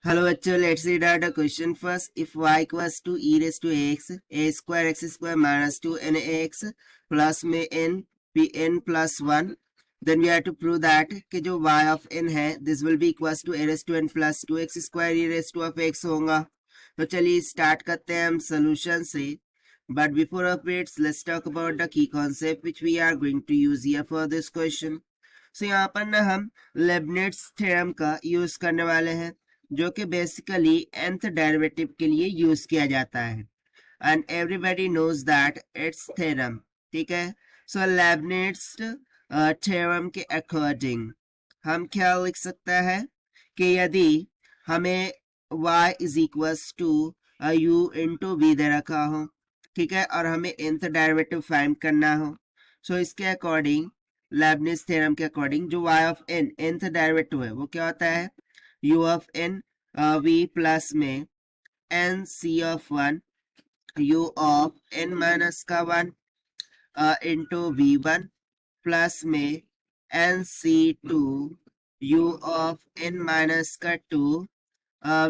Hello bachcho, let's read out the question first. If y equals to e raised to ax, a square x square minus 2nax plus में n pn plus 1, then we have to prove that कि जो y of n है this will be equals to a raised to n plus 2x square e raised to of x होगा. तो चलिए start करते हैं हम सोल्यूशन से. But before of it, let's talk about the key concept which we are going to use here for this question. So यहाँ पर ना हम लेबनिट्स थ्योरम का यूज करने वाले हैं जो कि बेसिकली nth डेरिवेटिव के लिए यूज किया जाता है and everybody knows that it's theorem. ठीक है. सो लेबनिट्स थ्योरम के अकॉर्डिंग हम क्या लिख सकते हैं कि यदि हमें y is equals to u into v दे रखा हो, ठीक है, और हमें nth डेरिवेटिव फाइंड करना हो, सो इसके अकॉर्डिंग लेबनिट्स थ्योरम के अकॉर्डिंग जो y of n nth derivative है वो क्या होता है u of n v plus में n c of 1 u of n minus का 1 इंटू v1 प्लस में n c2 u of n minus का 2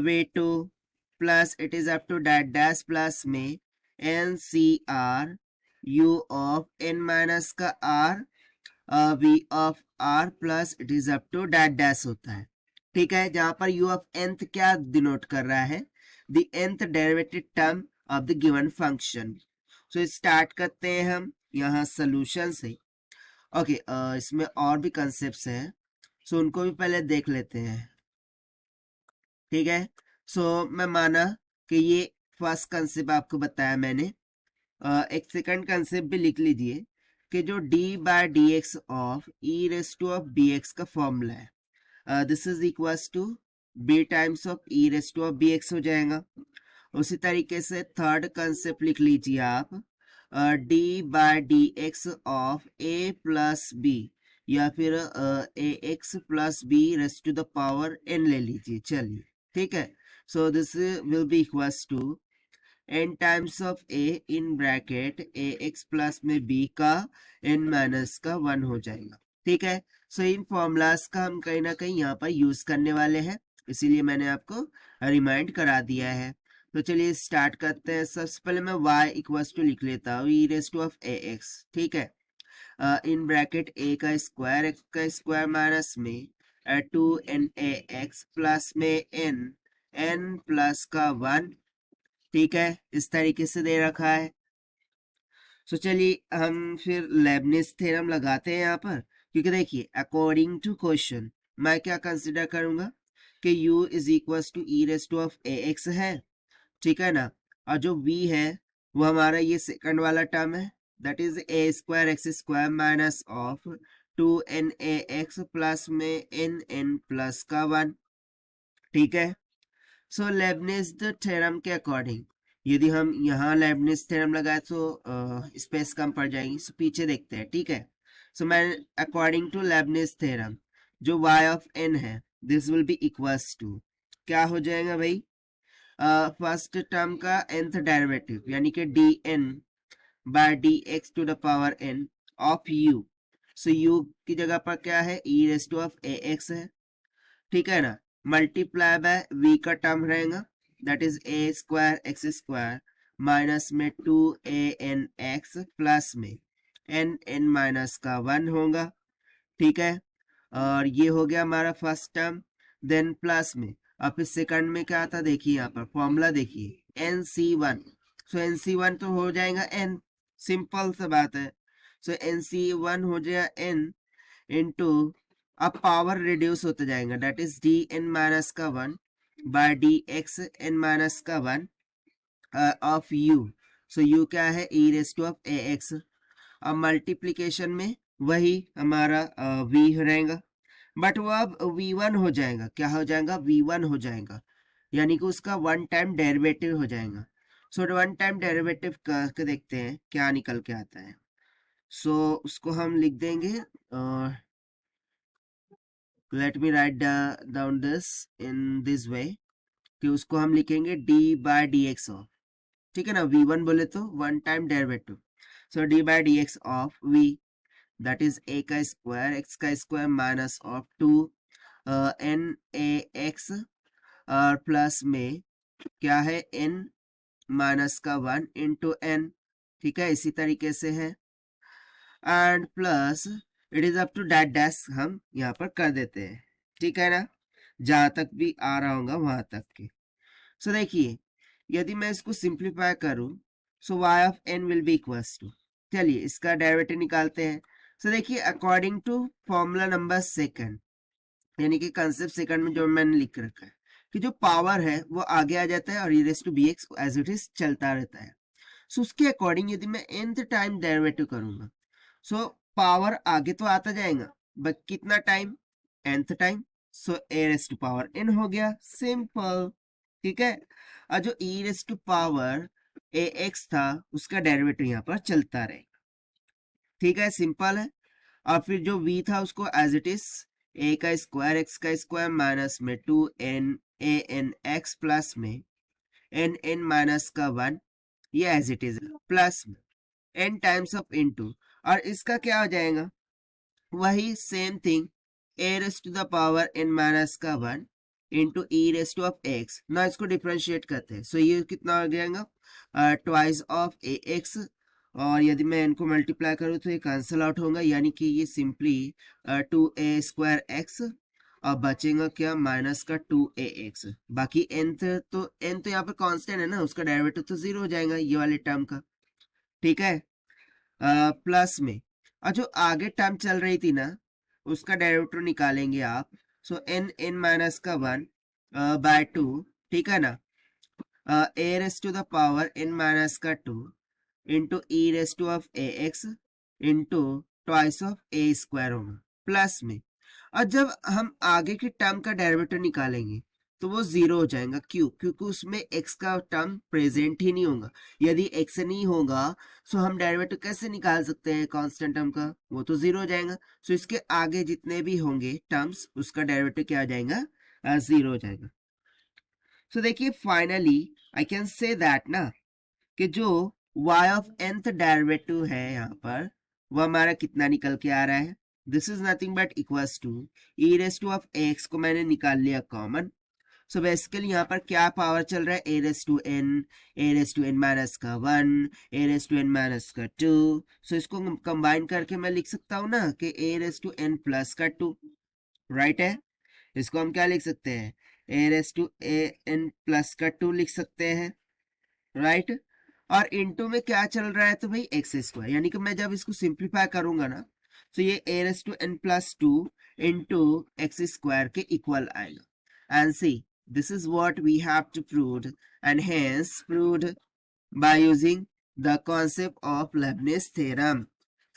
v2 plus it is up to that dash plus में n c r u of n minus का r v of r plus it is up to that dash होता है. ठीक है. जहां पर u of nth क्या डिनोट कर रहा है the nth derivative term of the given function. So start करते हैं हम यहाँ सोल्यूशन से. ओके इसमें और भी कंसेप्ट्स हैं सो उनको भी पहले देख लेते हैं. ठीक है. सो मैं माना कि ये फर्स्ट कंसेप्ट आपको बताया मैंने. एक सेकंड कंसेप्ट भी लिख लीजिए कि जो d by d x of e raise to of b x का फॉर्मूला है this is equals to b times of e raise to of b x हो जाएगा. उसी तरीके से थर्ड कंसेप्ट लिख लीजिए आप d by d x of a plus b या फिर a x plus b raise to the power n ले लीजिए. चलिए ठीक है. So this will be equals to n times of a in bracket a x plus में b का n minus का 1 हो जाएगा. ठीक है. सो इन फॉर्मूलाज का हम कहीं ना कहीं यहाँ पर यूज करने वाले हैं, इसीलिए मैंने आपको रिमाइंड करा दिया है. तो चलिए स्टार्ट करते हैं. सबसे पहले मैं y इक्वल्स टू लिख लेता हूँ e raise to of a x. ठीक है. इन ब्रैकेट a का स्क्वायर x का स्क्वायर माइनस में 2nax प्लस में n प्लस का 1. ठीक है. इस तरीके से दे रखा है. सो चलिए हम फिर लेबनिट्स थ्योरम लगाते हैं यहाँ पर, क्योंकि देखिए अकॉर्डिंग टू क्वेश्चन मैं क्या कंसिडर करूंगा कि u is equal to e raise to of a x है. ठीक है ना. और जो v है वो हमारा ये सेकंड वाला टर्म है that is a square x square minus of 2nax plus में n प्लस का 1. ठीक है. सो लेबनिट्स थ्योरम के अकॉर्डिंग यदि हम यहाँ लेबनिट्स थ्योरम लगाए तो स्पेस कम पड़ जाएगी. सो पीछे देखते हैं. ठीक है. सो मैं अकॉर्डिंग टू लेबनिट्स थ्योरम जो y ऑफ n है this will be equals to क्या हो जाएगा भाई फर्स्ट टर्म का nth डेरिवेटिव यानी कि dn by dx to the power n of u. So u की जगह पर क्या है e raise to of ax है. ठीक है ना. मल्टीप्लाई बाय v का टर्म रहेगा that is a square x square minus में 2an x प्लस में n माइनस का 1 होगा. ठीक है. और ये हो गया हमारा फर्स्ट टर्म. देन प्लस में अब इस सेकंड में क्या था देखिए यहाँ पर फॉर्मूला देखिए nc1. सो nc1 तो हो जाएगा n. सिंपल सा बात है. सो nc1 हो जाएगा n इंटू अब पावर रिड्यूस होते जाएगा that is d n minus का 1 by d x n minus का 1 ऑफ यू. सो यू क्या है e raise to of a x. अब मल्टीप्लीकेशन में वही हमारा v रहेगा बट वो अब v1 हो जाएगा. क्या हो जाएगा v1 हो जाएगा यानी कि उसका वन टाइम डेरिवेटिव हो जाएगा. सो वन टाइम डेरिवेटिव करके देखते हैं क्या निकल के आता है. सो उसको हम लिख देंगे let me write down this in this way कि उसको हम लिखेंगे d by d x of. ठीक है ना. v1 बोले तो one time derivative. So d by d x of v that is a का स्क्वायर x का square minus of 2 n a x और प्लस में क्या है n माइनस का 1 इंटू n, ठीक है, इसी तरीके से है, and plus it is up to that dash हम यहाँ पर कर देते हैं, ठीक है ना, जहां तक भी आ रहा होगा वहां तक के। सो देखिए यदि मैं इसको सिंप्लीफाई करूं, so y of n will be equals to, चलिए इसका डेरिवेटिव निकालते हैं। सो देखिए according to formula number second, यानी कि कंसेप्ट सेकंड में जो मैंने लिख रखा है कि जो पावर है वो आगे आ जाता है और e raise to bx as it is चलता रहता है। सो उसके अकॉर्डिंग यदि मैं nth टाइम डेरिवेटिव करूंगा, सो पावर आगे तो आता जाएगा, बट कितना time, nth time, so a raise to power n हो गया, सिंपल, ठीक है। और जो e raise to power ax था उसका डेरिवेटिव यहाँ पर चलता रहेगा, ठीक है, सिंपल है। और फिर जो v था उसको एज इट इज a का स्क्वायर x का स्क्वायर माइनस में 2n a n x plus में n n माइनस का 1, ये एज इट इज प्लस में n टाइम्स ऑफ इनटू, और इसका क्या हो जाएगा, वही same thing, a raise to the power n minus का 1 into e raise to of x। ना इसको डिफ्रेंशिएट करते हैं, सो ये कितना हो जाएगा, ट्वाइस ऑफ ax, और यदि मैं इनको मल्टीप्लाई करूँ तो ये कैंसिल आउट होगा, यानी कि ये सिंपली 2a² x, और बचेगा क्या, माइनस का 2ax, बाकी n तो यहाँ पर कांस्टेंट है ना, उसका डेरिवेटिव तो 0 हो जाएगा ये वाले टर्म का, ठीक है। प्लस में और जो आगे टर्म चल रही थी ना उसका डेरिवेटिव निकालेंगे आप, सो n माइनस का 1 बाय 2, ठीक है ना, a raise to the power n minus का 2 into e raise to of ax into twice of a square होगा, प्लस में, और जब हम आगे के टर्म का डेरिवेटिव निकालेंगे तो वो 0 हो जाएगा, क्यों, क्योंकि उसमें x का टर्म प्रेजेंट ही नहीं होगा। यदि x नहीं होगा सो हम डेरिवेटिव कैसे निकाल सकते हैं कांस्टेंट टर्म का, वो तो 0 हो जाएगा। सो इसके आगे जितने भी होंगे टर्म्स उसका डेरिवेटिव क्या आ जाएगा, 0 हो जाएगा। सो देखिए finally I can say that ना कि जो y ऑफ nth डेरिवेटिव है यहाँ पर वो हमारा कितना निकल के आ रहा है, this is nothing but equals to e raise to of x को मैंने निकाल लिया कॉमन। सो बेसिकली यहाँ पर क्या पावर चल रहा है, a raise to n, a raise to n minus का 1, a raise to n minus का 2। सो इसको कंबाइन करके मैं लिख सकता हूँ ना कि a raise to n plus का 2, राइट है। इसको हम क्या लिख सकते हैं, a raise to n plus का 2 लिख सकते हैं, राइट। और इनटू में क्या चल रहा है, तो भाई एक्स स्क्वायर, यानी कि मैं जब इसको सिंप्लीफाई करूंगा ना तो ये a raise to n plus 2 into x square के इक्वल आएगा। And see this is what we have to prove, and hence proved by using the concept of Leibniz theorem.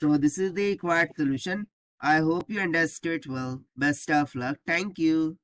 So this is the required solution. I hope you understood well. Best of luck. Thank you.